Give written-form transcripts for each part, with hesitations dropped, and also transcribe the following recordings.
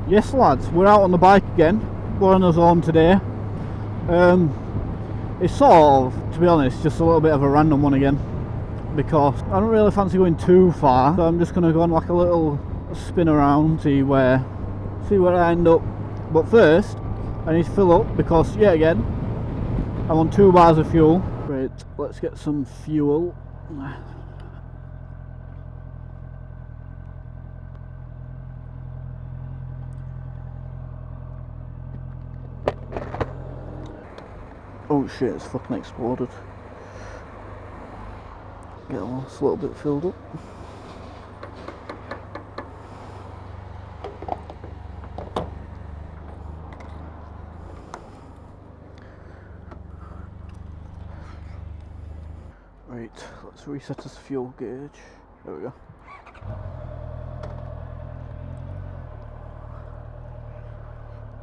Yes lads, we're out on the bike again. We're on our own today. It's sort of, to be honest, just a little bit of a random one again, because I don't really fancy going too far, so I'm just going to go on like a little spin around, see where I end up. But first I need to fill up, because yet again I'm on 2 bars of fuel. Right, let's get some fuel. Oh shit, it's fucking exploded. Get a little bit filled up. Right, let's reset this fuel gauge. There we go.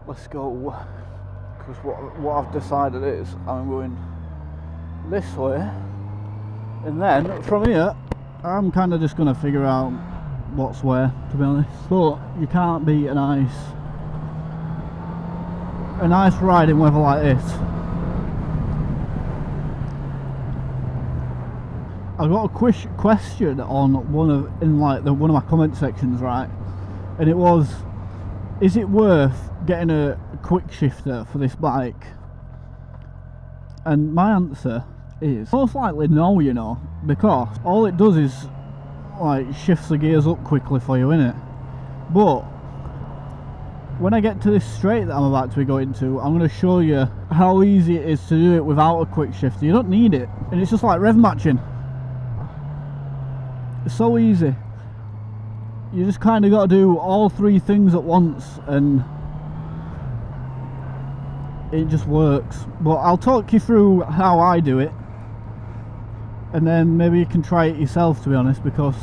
Let's go. Because what I've decided is I'm going this way, and then from here I'm kind of just going to figure out what's where, to be honest. But you can't beat a nice ride in weather like this. I got a question on one of my comment sections, right? And it was, is it worth getting a quick shifter for this bike? And my answer is most likely no, you know, because all it does is like shifts the gears up quickly for you, innit? But when I get to this straight that I'm about to be going to, I'm going to show you how easy it is to do it without a quick shifter. You don't need it, and it's just like rev matching. It's so easy. You just kind of got to do all 3 things at once and it just works. But I'll talk you through how I do it, and then maybe you can try it yourself, to be honest, because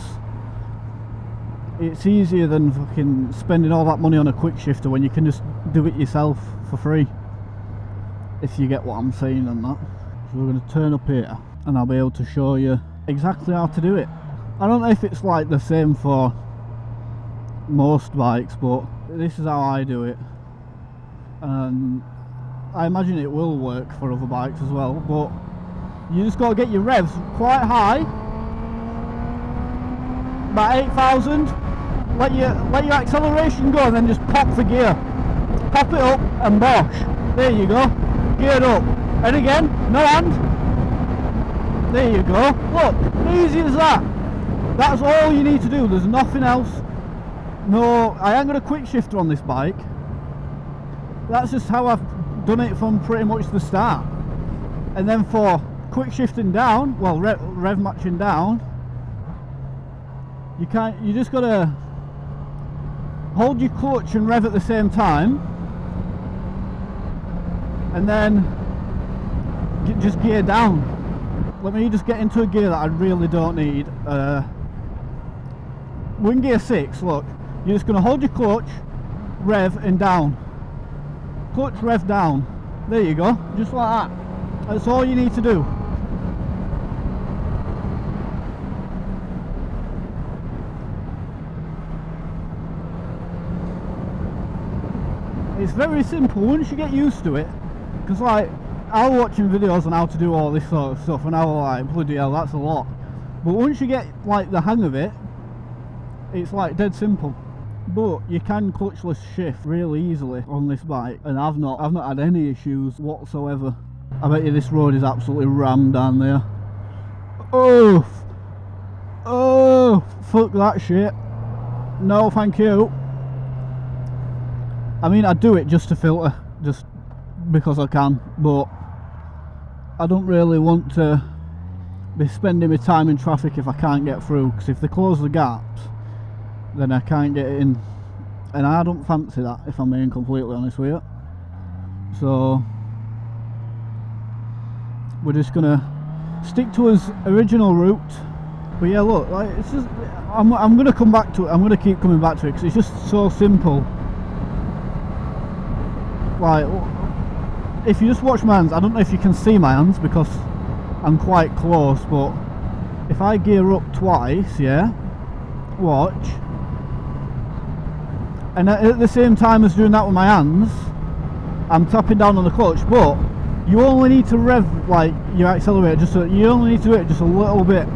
it's easier than fucking spending all that money on a quick shifter when you can just do it yourself for free, if you get what I'm saying on that. So we're going to turn up here and I'll be able to show you exactly how to do it. I don't know if it's like the same for most bikes, but this is how I do it, and I imagine it will work for other bikes as well. But you just got to get your revs quite high, about 8,000. Let your acceleration go, and then just pop the gear, pop it up, and bosh. There you go, geared up, and again, no hand. There you go. Look, easy as that. That's all you need to do. There's nothing else. No, I ain't got a quick shifter on this bike. That's just how I've done it from pretty much the start. And then for quick shifting down, well, rev matching down, you just gotta hold your clutch and rev at the same time, and then just gear down. Let me just get into a gear that I really don't need. We're in gear 6, look. You're just going to hold your clutch, rev, and down. Clutch, rev, down. There you go, just like that. That's all you need to do. It's very simple once you get used to it, because like, I was watching videos on how to do all this sort of stuff, and I was like, bloody hell, that's a lot. But once you get like the hang of it, it's like dead simple. But you can clutchless shift really easily on this bike, and I've not had any issues whatsoever. I bet you this road is absolutely rammed down there. Oh, fuck that shit. No, thank you. I mean, I do it just to filter, just because I can, but I don't really want to be spending my time in traffic if I can't get through, because if they close the gaps, then I can't get in, and I don't fancy that, if I'm being completely honest with you. So we're just gonna stick to his original route. But yeah, look, like, it's just, I'm gonna come back to it. I'm gonna keep coming back to it because it's just so simple. Like, if you just watch my hands, I don't know if you can see my hands because I'm quite close, but if I gear up twice, yeah, watch, and at the same time as doing that with my hands, I'm tapping down on the clutch. But you only need to rev like your accelerator, you only need to do it just a little bit.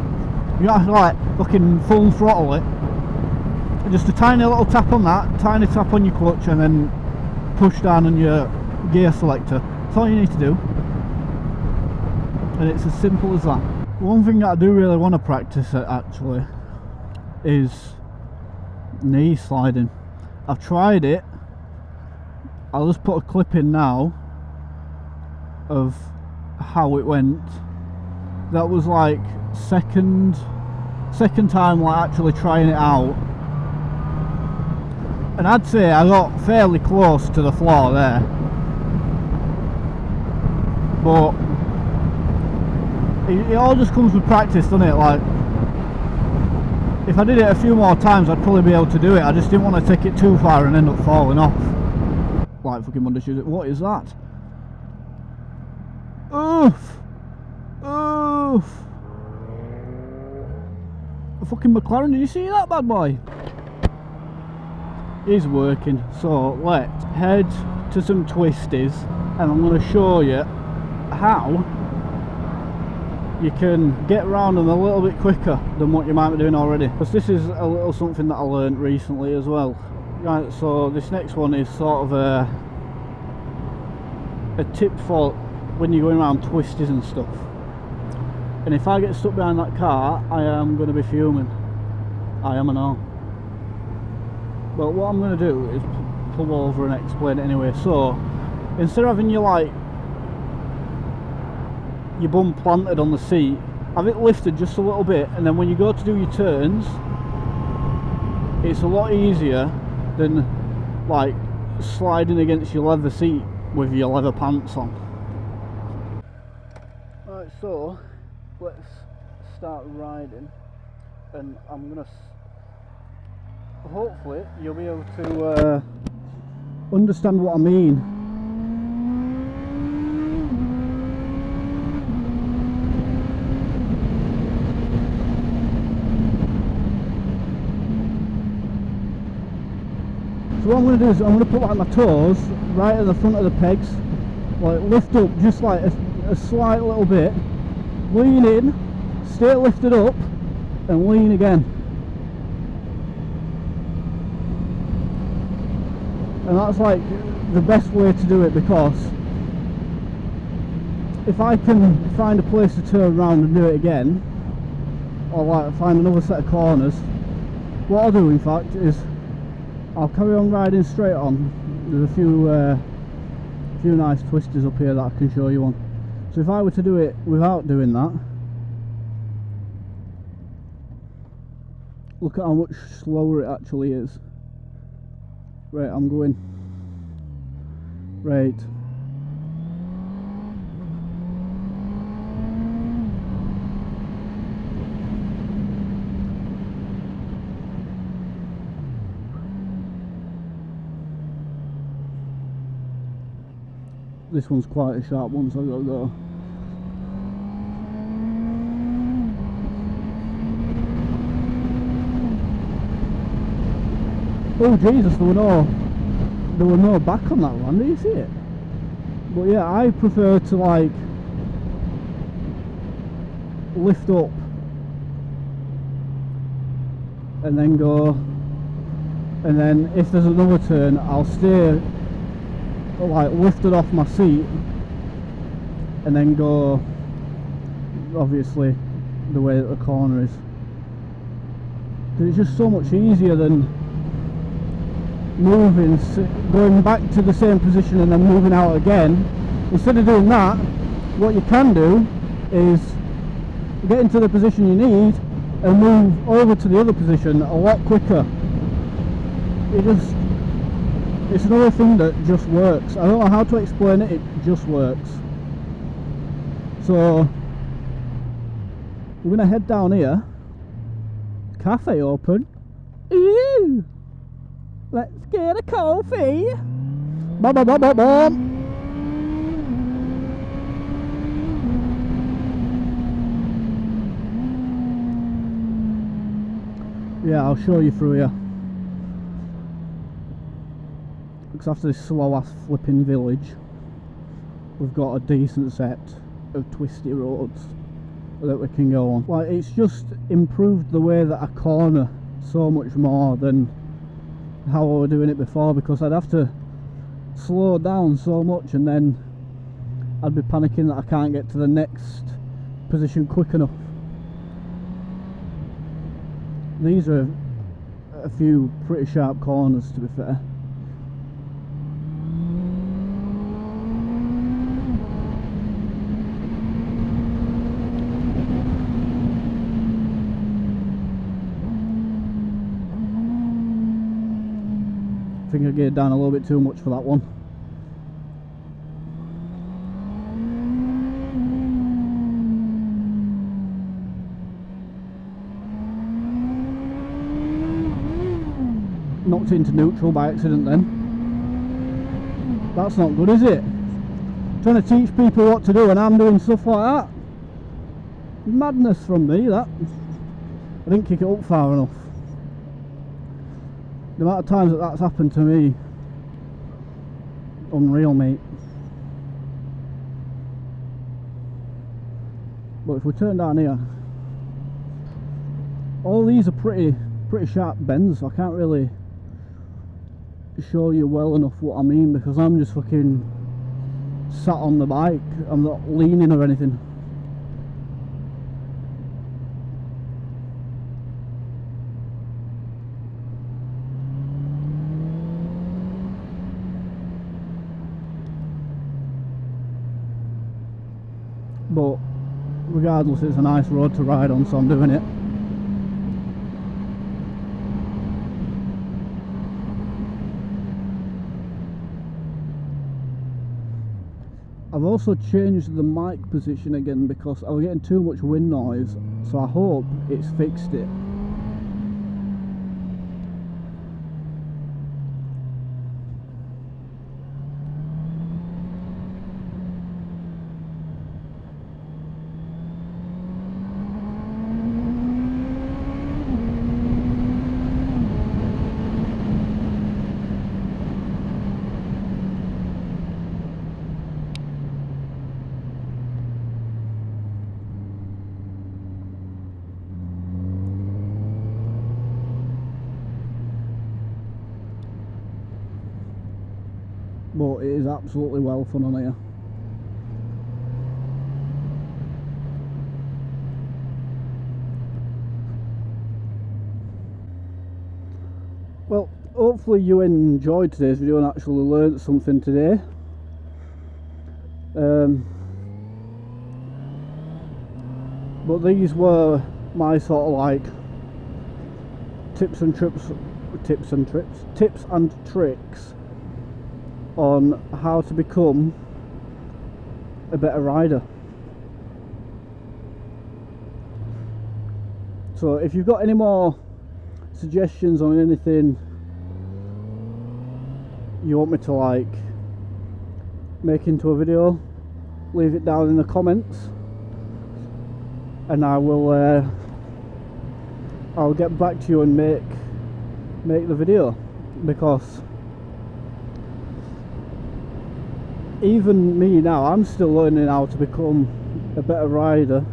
You don't have to like fucking full throttle it. Just a tiny little tap on that, tiny tap on your clutch, and then push down on your gear selector. That's all you need to do, and it's as simple as that. One thing that I do really want to practice at actually is knee sliding. I've tried it. I'll just put a clip in now of how it went. That was like second time like actually trying it out, and I'd say I got fairly close to the floor there, but it all just comes with practice, doesn't it? Like, if I did it a few more times I'd probably be able to do it. I just didn't want to take it too far and end up falling off like fucking Monday Tuesday. What is that? Oof! Oof! A fucking McLaren, did you see that bad boy? He's working. So let's head to some twisties and I'm going to show you how you can get around them a little bit quicker than what you might be doing already. Because this is a little something that I learned recently as well. Right, so this next one is sort of a tip for when you're going around twisties and stuff. And if I get stuck behind that car, I am going to be fuming. I am and all. But what I'm going to do is pull over and explain it anyway. So instead of having your bum planted on the seat, have it lifted just a little bit, and then when you go to do your turns, it's a lot easier than like sliding against your leather seat with your leather pants on. Right, so let's start riding, and I'm gonna hopefully you'll be able to understand what I mean. So what I'm going to do is I'm going to put like my toes right at the front of the pegs, like lift up just like a slight little bit, lean in, stay lifted up and lean again. And that's like the best way to do it, because if I can find a place to turn around and do it again, or like find another set of corners, what I'll do in fact is I'll carry on riding straight on. There's a few nice twisters up here that I can show you on. So if I were to do it without doing that, look at how much slower it actually is. Right, I'm going. Right. This one's quite a sharp one, so I've got to go. Oh Jesus, there were no back on that one, do you see it? But yeah, I prefer to like lift up and then go, and then if there's another turn I'll stay like lifted off my seat and then go obviously the way that the corner is. It's just so much easier than moving, going back to the same position and then moving out again. Instead of doing that, what you can do is get into the position you need and move over to the other position a lot quicker. It's another thing that just works. I don't know how to explain it, it just works. So we're gonna head down here. Cafe open. Ooh! Let's get a coffee. Bum, bum, bum, bum, bum. Yeah, I'll show you through here. because after this slow ass flipping village, we've got a decent set of twisty roads that we can go on. Like, it's just improved the way that I corner so much more than how I was doing it before, because I'd have to slow down so much and then I'd be panicking that I can't get to the next position quick enough. These are a few pretty sharp corners, to be fair. I think I geared down a little bit too much for that one. Knocked into neutral by accident then. That's not good, is it? Trying to teach people what to do and I'm doing stuff like that. Madness from me, that. I didn't kick it up far enough. The amount of times that that's happened to me, unreal, mate. But if we turn down here, all these are pretty sharp bends, so I can't really show you well enough what I mean, because I'm just fucking sat on the bike. I'm not leaning or anything. But regardless, it's a nice road to ride on, so I'm doing it. I've also changed the mic position again because I was getting too much wind noise, so I hope it's fixed it. But it is absolutely well fun on here. Well, hopefully you enjoyed today's video and actually learnt something today. But these were my sort of like tips and tricks on how to become a better rider. So if you've got any more suggestions on anything you want me to like make into a video, leave it down in the comments and I will I'll get back to you and make the video, because even me now, I'm still learning how to become a better rider,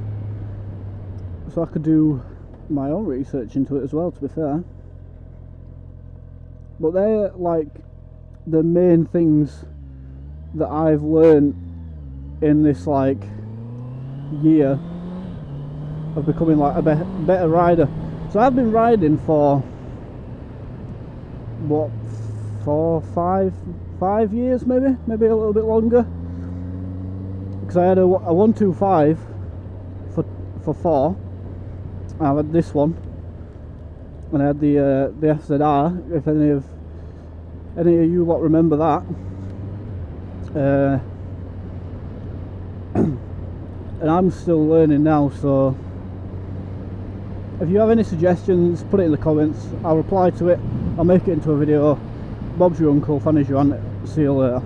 so I could do my own research into it as well, to be fair. But they're like the main things that I've learned in this like year of becoming like a better rider. So I've been riding for what, 5 years, maybe a little bit longer, because I had a 125 for 4. I had this one, and I had the FZR. If any of you lot remember that, and I'm still learning now. So if you have any suggestions, put it in the comments. I'll reply to it. I'll make it into a video. Bob's your uncle, Fanny's your aunt. See you later.